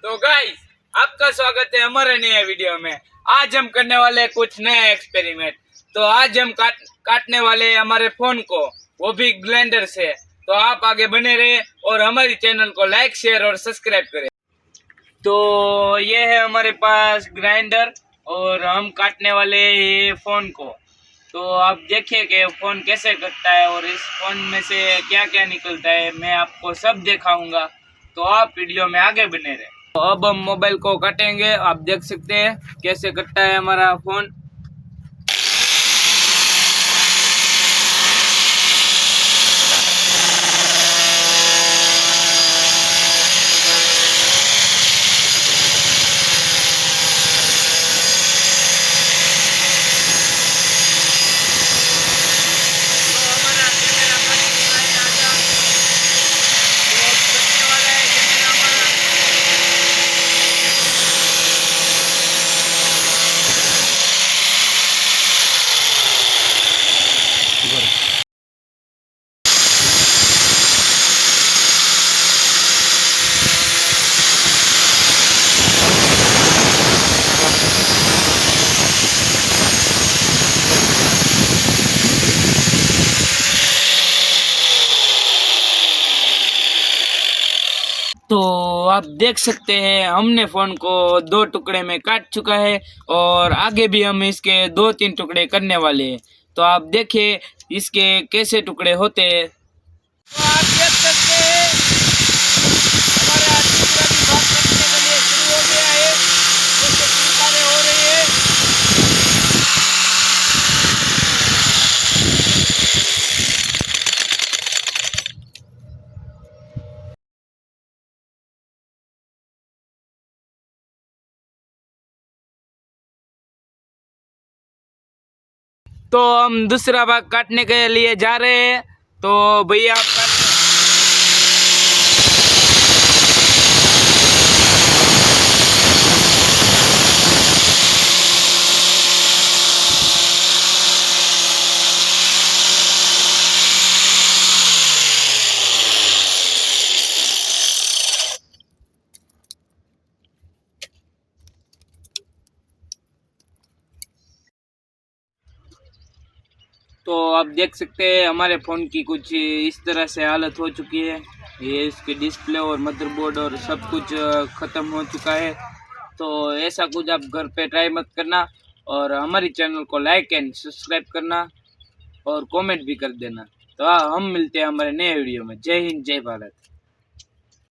तो गाइस, आपका स्वागत है हमारे नए वीडियो में। आज हम करने वाले हैं कुछ नया एक्सपेरिमेंट। तो आज हम काटने वाले हैं हमारे फोन को, वो भी ग्राइंडर से। तो आप आगे बने रहे और हमारी चैनल को लाइक, शेयर और सब्सक्राइब करें। तो ये है हमारे पास ग्राइंडर और हम काटने वाले हैं ये फोन को। तो आप देखिए कि फोन कैसे कटता है और इस फोन में से क्या क्या निकलता है, मैं आपको सब दिखाऊंगा। तो आप वीडियो में आगे बने रहे। तो अब हम मोबाइल को काटेंगे। आप देख सकते हैं कैसे कटता है हमारा फोन। तो आप देख सकते हैं हमने फोन को 2 टुकड़े में काट चुका है और आगे भी हम इसके 2-3 टुकड़े करने वाले हैं। तो आप देखिए इसके कैसे टुकड़े होते हैं। तो आप देख सकते हैं हमारा टुकड़ा भी भाग करने के लिए शुरू हो गया है। जैसे सारे हो रहे हैं। तो हम दूसरा भाग काटने के लिए जा रहे हैं। तो भैया आप काट। तो आप देख सकते हैं हमारे फ़ोन की कुछ इस तरह से हालत हो चुकी है। ये इसके डिस्प्ले और मदरबोर्ड और सब कुछ ख़त्म हो चुका है। तो ऐसा कुछ आप घर पे ट्राई मत करना और हमारी चैनल को लाइक एंड सब्सक्राइब करना और कमेंट भी कर देना। तो हम मिलते हैं हमारे नए वीडियो में। जय हिंद, जय भारत।